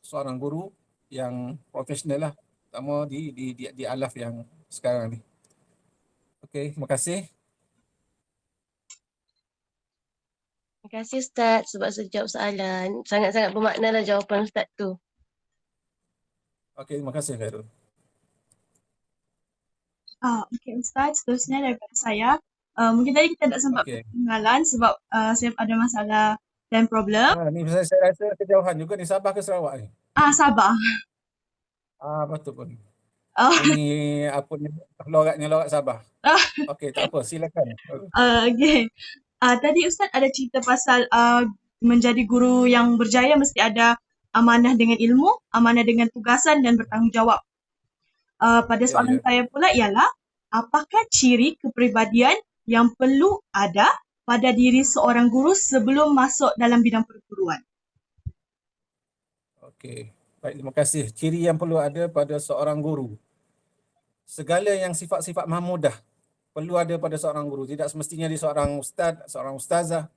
seorang guru yang profesional lah, terutama di alaf yang sekarang ni. Okey, terima kasih. Terima kasih Ustaz sebab sejawab soalan. Sangat-sangat bermakna lah jawapan Ustaz tu. Okey, terima kasih Khairul. Okey Ustaz, seterusnya daripada saya. Mungkin tadi kita tak sempat Okey. perkenalan sebab saya ada masalah dan problem. Ni saya rasa kejauhan juga ni, Sabah ke Sarawak ni? Sabah. Betul pun. Oh, Ini apa ni, lorat Sabah. Okey, tak apa, silakan. okay. Tadi Ustaz ada cerita pasal menjadi guru yang berjaya mesti ada amanah dengan ilmu, amanah dengan tugasan dan bertanggungjawab. Pada Ya, soalan ya. saya pula ialah, apakah ciri kepribadian yang perlu ada pada diri seorang guru sebelum masuk dalam bidang perguruan? Okey. Baik, terima kasih. Ciri yang perlu ada pada seorang guru. Segala yang sifat-sifat mahmudah perlu ada pada seorang guru. Tidak semestinya dia seorang ustaz, seorang ustazah.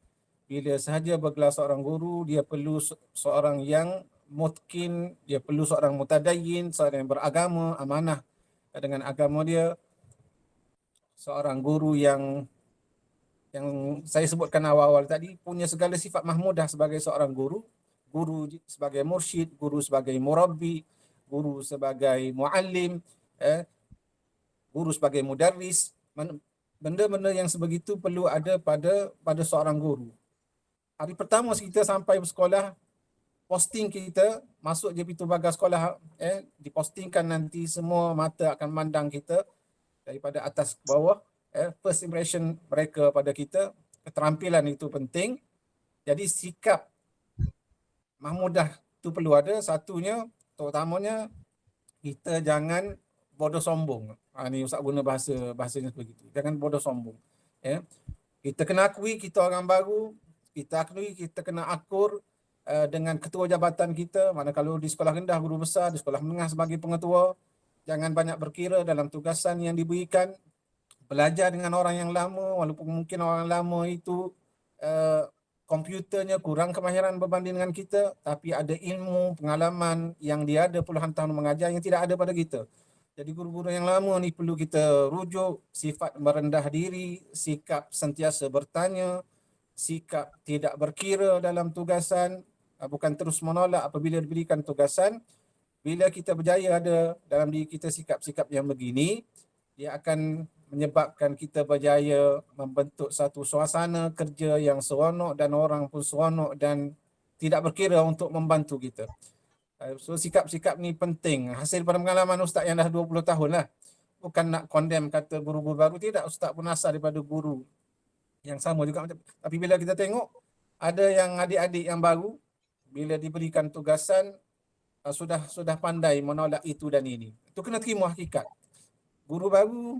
Bila sahaja bergelar seorang guru, dia perlu seorang yang mutkin, dia perlu seorang mutadayyin, seorang yang beragama, amanah dengan agama dia. Seorang guru yang saya sebutkan awal-awal tadi, punya segala sifat mahmudah sebagai seorang guru. Guru sebagai mursyid, guru sebagai murabbi, guru sebagai muallim, guru sebagai mudarris. Benda-benda yang sebegitu perlu ada pada seorang guru. Hari pertama kita sampai sekolah, posting kita, masuk je pintu pagar sekolah, dipostingkan nanti semua mata akan mandang kita daripada atas ke bawah. First impression mereka pada kita, keterampilan itu penting. Jadi sikap mahmudah tu perlu ada. Satunya, terutamanya, kita jangan bodoh sombong. Ni Ustaz guna bahasanya begitu. Jangan bodoh sombong. Kita kena akui kita orang baru, kita akui kita kena akur dengan ketua jabatan kita. Mana kalau di sekolah rendah guru besar, di sekolah menengah sebagai pengetua, jangan banyak berkira dalam tugasan yang diberikan. Belajar dengan orang yang lama, walaupun mungkin orang lama itu komputernya kurang kemahiran berbanding dengan kita, tapi ada ilmu, pengalaman yang dia ada puluhan tahun mengajar yang tidak ada pada kita. Jadi guru-guru yang lama ni perlu kita rujuk, sifat merendah diri, sikap sentiasa bertanya, sikap tidak berkira dalam tugasan, bukan terus menolak apabila diberikan tugasan. Bila kita berjaya ada dalam diri kita sikap-sikap yang begini, dia akan menyebabkan kita berjaya membentuk satu suasana kerja yang seronok dan orang pun seronok dan tidak berkira untuk membantu kita. So sikap-sikap ni penting. Hasil pada pengalaman Ustaz yang dah 20 tahun lah. Bukan nak condemn kata guru-guru baru, tidak. Ustaz pun asal daripada guru yang sama juga. Tapi bila kita tengok ada yang adik-adik yang baru, bila diberikan tugasan sudah pandai menolak itu dan ini. Itu kena terima hakikat. Guru baru,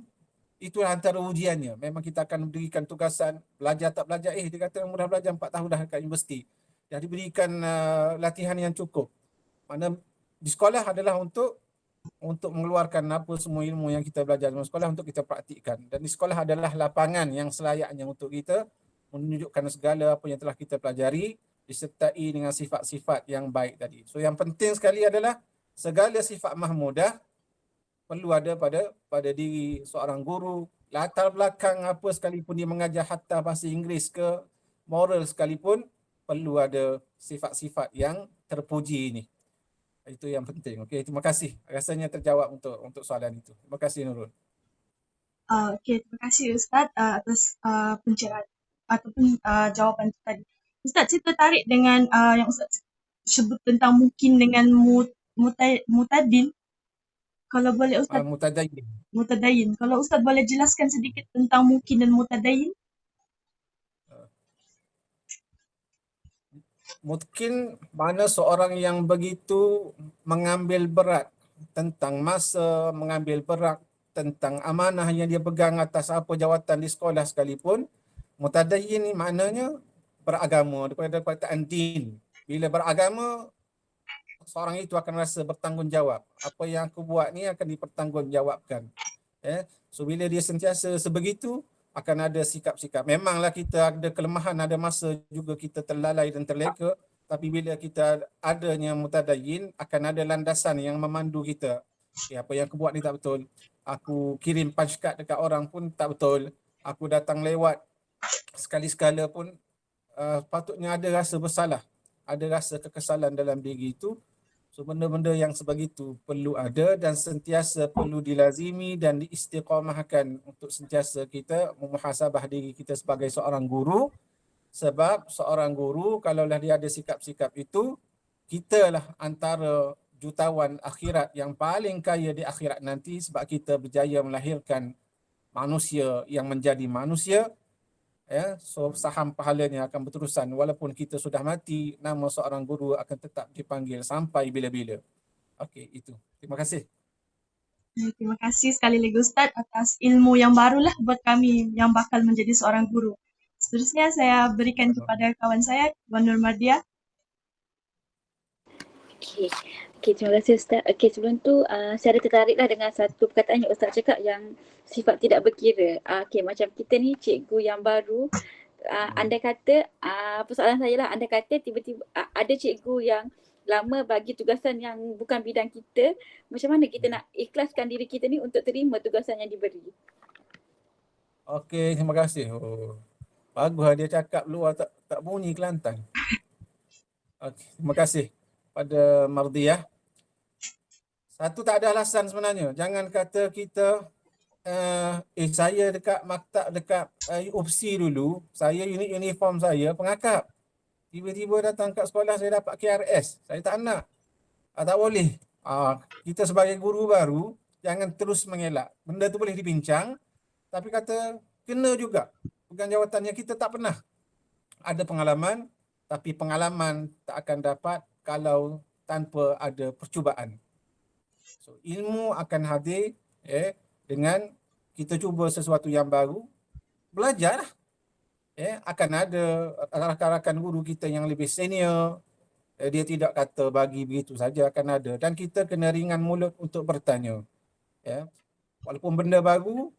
itulah antara ujiannya. Memang kita akan berikan tugasan, belajar tak belajar. Dia kata mudah belajar 4 tahun dah kat universiti. Dah diberikan latihan yang cukup. Mana di sekolah adalah untuk mengeluarkan apa semua ilmu yang kita belajar dalam sekolah untuk kita praktikkan. Dan di sekolah adalah lapangan yang selayaknya untuk kita menunjukkan segala apa yang telah kita pelajari disertai dengan sifat-sifat yang baik tadi. So yang penting sekali adalah segala sifat mahmudah perlu ada pada diri seorang guru. Latar belakang apa sekalipun dia mengajar, hatta bahasa Inggeris ke moral sekalipun, perlu ada sifat-sifat yang terpuji ini. Itu yang penting. Okey, terima kasih. Rasanya terjawab untuk soalan itu. Terima kasih Nurul. Okey, terima kasih Ustaz atas pencerahan ataupun jawapan tadi. Ustaz, saya tertarik dengan yang Ustaz sebut tentang mungkin dengan mutadin. Kalau boleh Ustaz, Mutadayyin. mutadayyin. Kalau Ustaz boleh jelaskan sedikit tentang mungkin dan mutadayyin. Mungkin mana seorang yang begitu mengambil berat tentang masa, mengambil berat tentang amanah yang dia pegang atas apa jawatan di sekolah sekalipun. Mutadayyin ni maknanya beragama, daripada perkataan din. Bila beragama, seorang itu akan rasa bertanggungjawab. Apa yang aku buat ni akan dipertanggungjawabkan. So bila dia sentiasa sebegitu, akan ada sikap-sikap. Memanglah kita ada kelemahan, ada masa juga kita terlalai dan terleka, tapi bila kita adanya mutadayyin, akan ada landasan yang memandu kita. Apa yang aku buat ni tak betul. Aku kirim punch card dekat orang pun tak betul. Aku datang lewat sekali-sekala pun patutnya ada rasa bersalah. Ada rasa kekesalan dalam diri itu. So benda-benda yang sebegitu perlu ada dan sentiasa perlu dilazimi dan diistiqamahkan untuk sentiasa kita memuhasabah diri kita sebagai seorang guru. Sebab seorang guru kalaulah dia ada sikap-sikap itu, kitalah antara jutawan akhirat yang paling kaya di akhirat nanti sebab kita berjaya melahirkan manusia yang menjadi manusia. Ya, so saham pahalanya akan berterusan walaupun kita sudah mati, nama seorang guru akan tetap dipanggil sampai bila-bila. Okey, itu. Terima kasih. Terima kasih sekali lagi Ustaz atas ilmu yang barulah buat kami yang bakal menjadi seorang guru. Seterusnya saya berikan kepada kawan saya, Wan Nur Mardia. Okey, terima kasih Ustaz. Okey, sebelum tu saya ada tertariklah dengan satu perkataan yang Ustaz cakap yang sifat tidak berkira. Okey, macam kita ni cikgu yang baru, andai kata, persoalan saya lah, andai kata tiba-tiba ada cikgu yang lama bagi tugasan yang bukan bidang kita, macam mana kita nak ikhlaskan diri kita ni untuk terima tugasan yang diberi? Okey, terima kasih. Oh, bagus dia cakap luar tak bunyi Kelantan. Okey, terima kasih pada Mardiah. Satu, tak ada alasan sebenarnya. Jangan kata kita saya dekat maktab dekat UPSI dulu, saya unit uniform saya pengakap. Tiba-tiba datang kat sekolah saya dapat KRS. Saya tak nak. Tak boleh. Kita sebagai guru baru jangan terus mengelak. Benda tu boleh dibincang tapi kata kena juga. Bukan jawatannya kita tak pernah ada pengalaman, tapi pengalaman tak akan dapat kalau tanpa ada percubaan. So ilmu akan hadir dengan kita cuba sesuatu yang baru, belajarlah. Akan ada rakan-rakan guru kita yang lebih senior, dia tidak kata bagi begitu saja, akan ada. Dan kita kena ringan mulut untuk bertanya. Walaupun benda baru,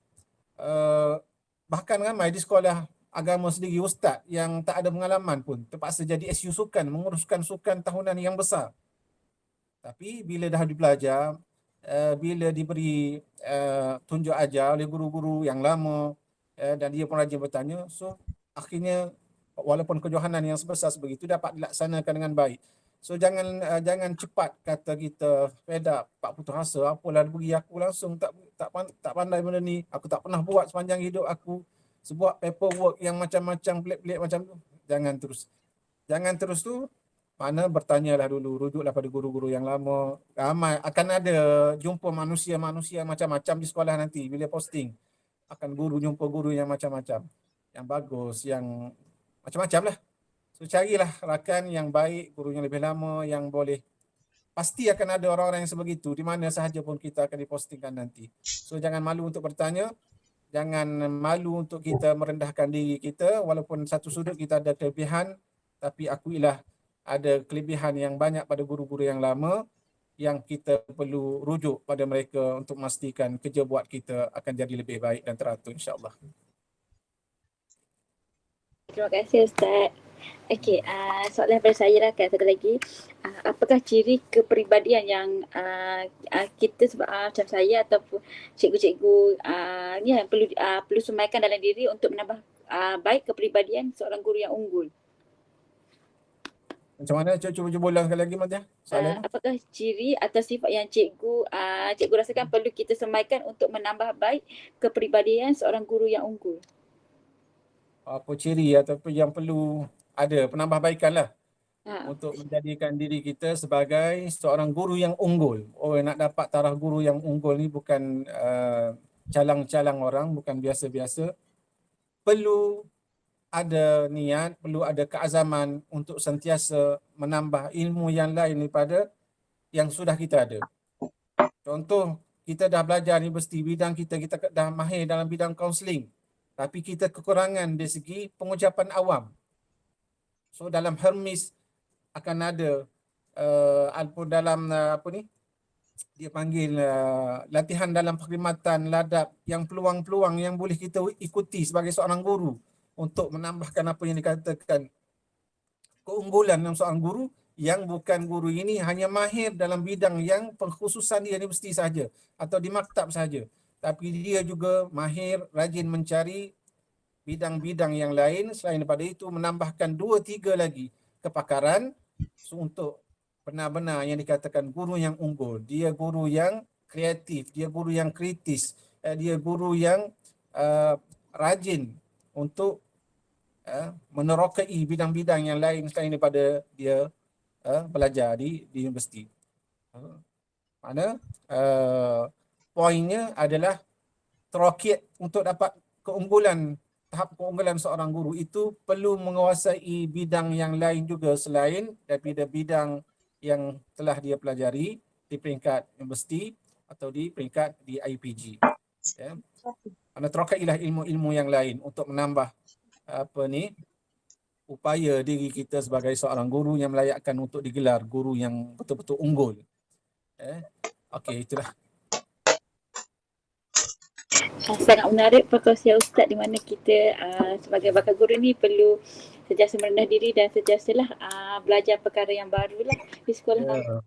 bahkan ramai di sekolah agama sendiri ustaz yang tak ada pengalaman pun terpaksa jadi SU sukan, menguruskan sukan tahunan yang besar. Tapi bila dah dibelajar, bila diberi tunjuk ajar oleh guru-guru yang lama, dan dia pun rajin bertanya, so akhirnya walaupun kejohanan yang sebesar sebegitu dapat dilaksanakan dengan baik. So jangan cepat kata kita fed up, tak putus asa, apalah bagi aku langsung tak pandai benda ni, aku tak pernah buat sepanjang hidup aku, sebuah paperwork yang macam-macam pelik-pelik macam tu. Jangan terus tu, mana bertanyalah dulu, rujuklah pada guru-guru yang lama. Ramai akan ada jumpa manusia-manusia macam-macam di sekolah nanti bila posting. Akan jumpa guru yang macam-macam, yang bagus, yang macam-macam lah. So carilah rakan yang baik, guru yang lebih lama, yang boleh. Pasti akan ada orang-orang yang sebegitu di mana sahaja pun kita akan dipostingkan nanti. So jangan malu untuk bertanya, jangan malu untuk kita merendahkan diri kita, walaupun satu sudut kita ada kelebihan, tapi akuilah ada kelebihan yang banyak pada guru-guru yang lama yang kita perlu rujuk pada mereka untuk memastikan kerja buat kita akan jadi lebih baik dan teratur, insya-Allah. Terima kasih Ustaz. Okey, soalan daripada saya lah kan, satu lagi. Apakah ciri kepribadian yang kita sebab macam saya ataupun cikgu-cikgu ni yang perlu semaikan dalam diri untuk menambah baik kepribadian seorang guru yang unggul? Macam mana? Cuba ulang sekali lagi, Matia. Apakah ciri atau sifat yang cikgu rasakan perlu kita semaikan untuk menambah baik kepribadian seorang guru yang unggul? Apa ciri ataupun yang perlu ada penambahbaikan lah untuk menjadikan diri kita sebagai seorang guru yang unggul. Nak dapat taraf guru yang unggul ni bukan calang-calang orang, bukan biasa-biasa. Perlu ada niat, perlu ada keazaman untuk sentiasa menambah ilmu yang lain daripada yang sudah kita ada. Contoh, kita dah belajar universiti, bidang kita dah mahir dalam bidang kaunseling. Tapi kita kekurangan dari segi pengucapan awam. So dalam Hermes akan ada dalam dia panggil latihan dalam perkhidmatan ladab, yang peluang-peluang yang boleh kita ikuti sebagai seorang guru untuk menambahkan apa yang dikatakan keunggulan dalam seorang guru yang bukan guru ini hanya mahir dalam bidang yang pengkhususan di universiti saja atau di maktab saja, tapi dia juga mahir, rajin mencari bidang-bidang yang lain selain daripada itu, menambahkan 2-3 lagi kepakaran untuk benar-benar yang dikatakan guru yang unggul. Dia guru yang kreatif, dia guru yang kritis, dia guru yang rajin untuk menerokai bidang-bidang yang lain selain daripada dia belajar di universiti. Mana poinnya adalah teroket untuk dapat keunggulan, tahap keunggulan seorang guru itu perlu menguasai bidang yang lain juga selain daripada bidang yang telah dia pelajari di peringkat universiti atau di peringkat di IPG. Ya. Mana terokailah ilmu-ilmu yang lain untuk menambah upaya diri kita sebagai seorang guru yang melayakkan untuk digelar guru yang betul-betul unggul. Okey, itulah. Sangat menarik perkongsian Ustaz di mana kita sebagai bakal guru ni perlu sentiasa merendah diri dan sentiasalah belajar perkara yang baru lah di sekolah. Ya.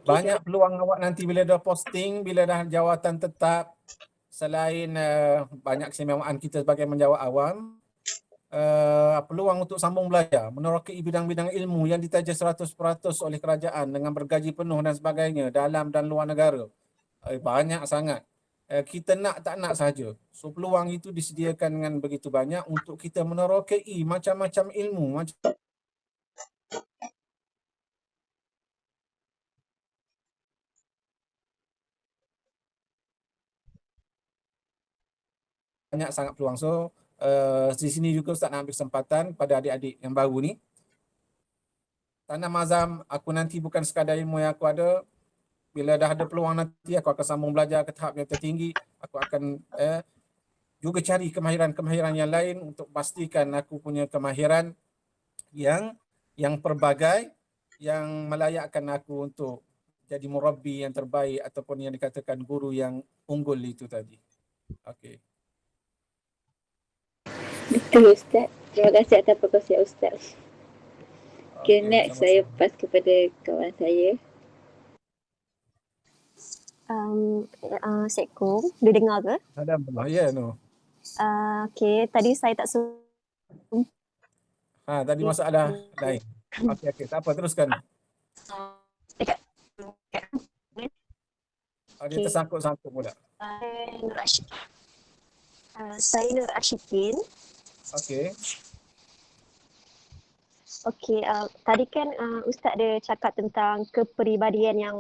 Banyak peluang awak nanti bila dah posting, bila dah jawatan tetap, selain banyak keistimewaan kita sebagai menjawat awam, peluang untuk sambung belajar, menerokai bidang-bidang ilmu yang ditaja 100% oleh kerajaan dengan bergaji penuh dan sebagainya dalam dan luar negara. Banyak sangat. Kita nak tak nak saja. So peluang itu disediakan dengan begitu banyak untuk kita menerokai macam-macam ilmu. Banyak sangat peluang. So di sini juga Ustaz nak ambil kesempatan pada adik-adik yang baru ni. Tanam azam aku nanti bukan sekadar ilmu yang aku ada. Bila dah ada peluang nanti aku akan sambung belajar ke tahap yang tertinggi. Aku akan juga cari kemahiran-kemahiran yang lain untuk pastikan aku punya kemahiran yang pelbagai, yang melayakkan aku untuk jadi murabbi yang terbaik ataupun yang dikatakan guru yang unggul itu tadi. Okey. Betul Ustaz. Terima kasih atas perkongsian Ustaz. Okay, next saya pass kepada kawan saya. Assalamualaikum. Dia dengar ke? Alhamdulillah. Ya, no. Okay, tadi saya tak Tadi masalah lain. Okey, tak apa, teruskan. dekat Dia tersangkut-sangkut pula. Nur Ashikin. Saya Nur Ashikin. Okey. Okey, tadi kan Ustaz ada cakap tentang kepribadian yang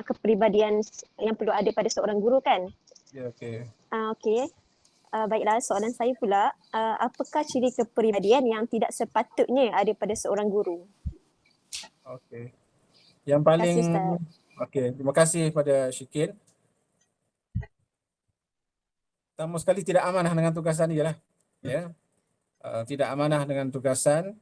kepribadian yang perlu ada pada seorang guru kan? Ya, okey. Okey. Baiklah, soalan saya pula, apakah ciri kepribadian yang tidak sepatutnya ada pada seorang guru? Okey. Yang paling Terima kasih, Ustaz. okey, terima kasih pada Syikin. Pertama sekali tidak amanah dengan tugasan dia lah. Ya. Tidak amanah dengan tugasan.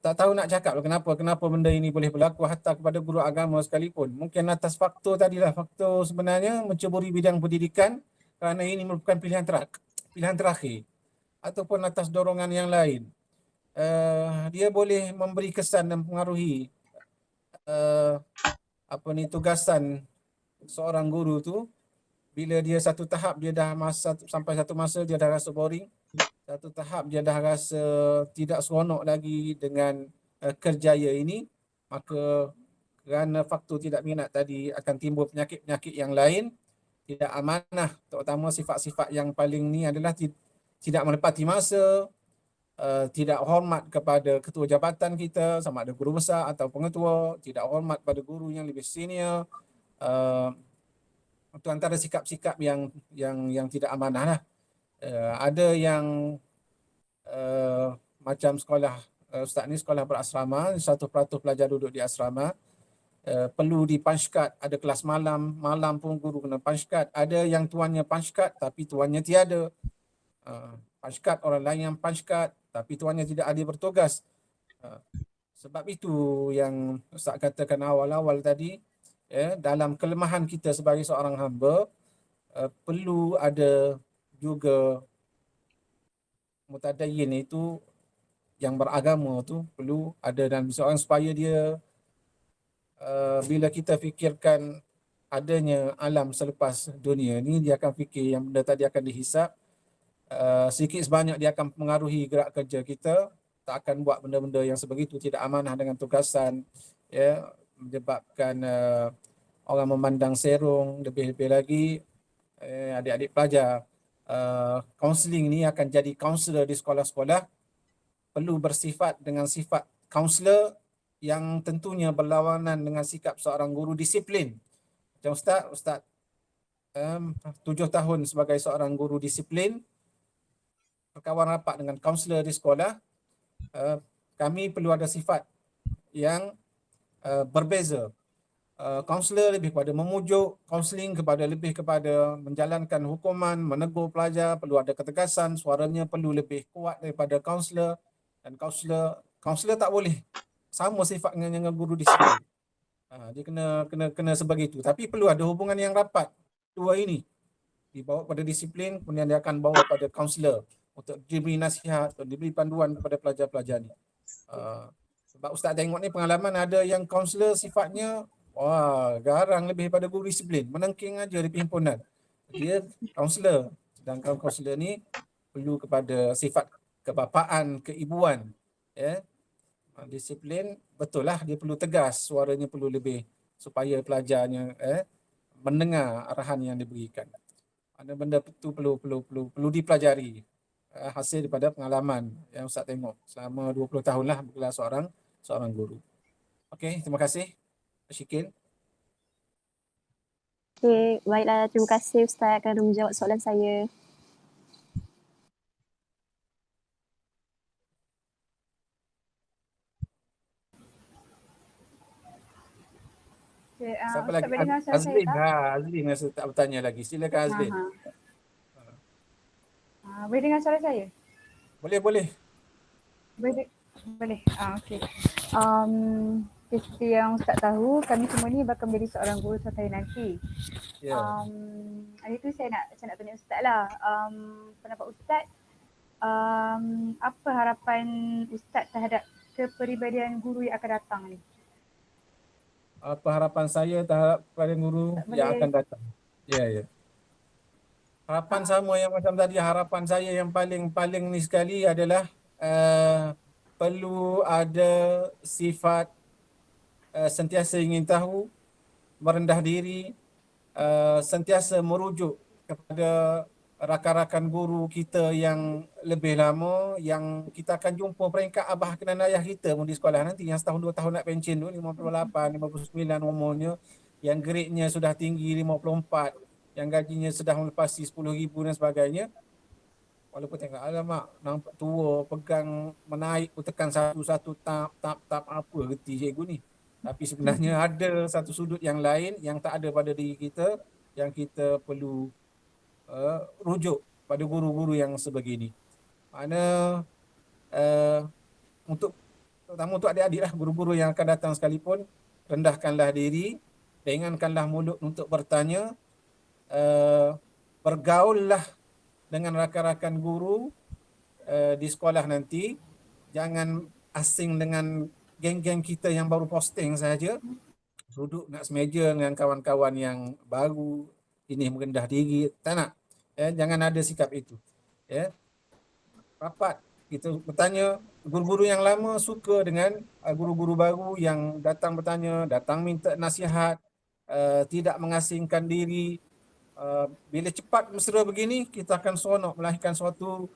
Tak tahu nak cakap kenapa benda ini boleh berlaku hatta kepada guru agama sekalipun. Mungkin atas faktor tadilah, faktor sebenarnya menceburi bidang pendidikan kerana ini merupakan pilihan terakhir ataupun atas dorongan yang lain. Dia boleh memberi kesan dan mempengaruhi tugasan seorang guru tu. Bila dia satu tahap dia dah sampai satu masa dia dah rasa boring, satu tahap dia dah rasa tidak seronok lagi dengan kerjaya ini, maka kerana faktor tidak minat tadi akan timbul penyakit-penyakit yang lain. Tidak amanah, terutama sifat-sifat yang paling ni adalah tidak menepati masa, tidak hormat kepada ketua jabatan kita sama ada guru besar atau pengetua, tidak hormat pada guru yang lebih senior. Itu antara sikap-sikap yang tidak amanah lah. Ada yang macam sekolah Ustaz ni sekolah berasrama, 100% pelajar duduk di asrama, perlu di punch card, ada kelas malam pun guru kena punch card. Ada yang tuannya punch card tapi tuannya tiada. Punch card orang lain yang punch card tapi tuannya tidak ada bertugas. Sebab itu yang Ustaz katakan awal-awal tadi, dalam kelemahan kita sebagai seorang hamba, perlu ada juga mutadayyin itu yang beragama tu perlu ada dalam seorang supaya dia bila kita fikirkan adanya alam selepas dunia ni, dia akan fikir yang benda tadi akan dihisap. Sedikit sebanyak dia akan mengaruhi gerak kerja kita, tak akan buat benda-benda yang sebegitu tidak amanah dengan tugasan, ya, menyebabkan orang memandang serong. Lebih-lebih lagi adik-adik pelajar, kaunseling ni akan jadi kaunselor di sekolah-sekolah perlu bersifat dengan sifat kaunselor yang tentunya berlawanan dengan sikap seorang guru disiplin. Macam Ustaz 7 tahun sebagai seorang guru disiplin, berkawan rapat dengan kaunselor di sekolah, kami perlu ada sifat yang berbeza. Kaunselor lebih kepada memujuk, kaunseling lebih kepada menjalankan hukuman, menegur pelajar, perlu ada ketegasan, suaranya perlu lebih kuat daripada kaunselor. Dan kaunselor tak boleh sama sifat dengan guru disiplin. Dia kena sebegitu. Tapi perlu ada hubungan yang rapat dua ini. Dibawa pada disiplin, kemudian dia akan bawa pada kaunselor untuk diberi nasihat, untuk diberi panduan kepada pelajar-pelajar ni. Sebab Ustaz tengok ni pengalaman ada yang kaunselor sifatnya garang lebih pada guru disiplin, menengking aja di perhimpunan. Dia kaunselor, sedangkan kaunselor ni perlu kepada sifat kebapaan, keibuan, ya. Disiplin betul lah, dia perlu tegas, suaranya perlu lebih supaya pelajarnya mendengar arahan yang diberikan. Ada benda itu perlu dipelajari, hasil daripada pengalaman yang Ustaz tengok selama 20 tahun lah bergelar seorang guru. Okey, terima kasih Syikil. Okey, baiklah, terima kasih Ustaz kerana menjawab soalan saya. Okay, Siapa Ustaz lagi? boleh dengar suara saya Azlin. tak? Azlin rasa tak bertanya lagi. Silakan Azlin. Boleh dengar suara saya? Boleh. Boleh. Okey. Seperti yang Ustaz tahu, kami semua ni bakal menjadi seorang guru suatu hari nanti. Ya. Hari tu saya nak tanya Ustaz lah. Pendapat Ustaz, apa harapan Ustaz terhadap kepribadian guru yang akan datang ni? Apa harapan saya terhadap kepada guru yang akan datang? Ya. Harapan sama yang macam tadi. Harapan saya yang paling ni sekali adalah perlu ada sifat sentiasa ingin tahu, merendah diri, sentiasa merujuk kepada rakan-rakan guru kita yang lebih lama, yang kita akan jumpa peringkat abah dan ayah kita di sekolah nanti, yang setahun 2 tahun nak pencen tu, 58, 59 umurnya, yang grade-nya sudah tinggi 54, yang gajinya sudah melepasi 10,000 dan sebagainya. Walaupun tengok, alamak, nampak tua, pegang, menaik, tekan satu-satu tap apa reti cikgu ni. Tapi sebenarnya ada satu sudut yang lain yang tak ada pada diri kita, yang kita perlu rujuk pada guru-guru yang sebegini. Mana terutama untuk adik-adik lah, guru-guru yang akan datang sekalipun, rendahkanlah diri, ringankanlah mulut untuk bertanya, bergaullah dengan rakan-rakan guru di sekolah nanti. Jangan asing dengan geng-geng kita yang baru posting saja, duduk nak semeja dengan kawan-kawan yang baru, ini merendah diri, tak nak. Jangan ada sikap itu. Rapat, kita bertanya. Guru-guru yang lama suka dengan guru-guru baru yang datang bertanya, datang minta nasihat, tidak mengasingkan diri. Bila cepat mesra begini, kita akan seronok melahirkan suatu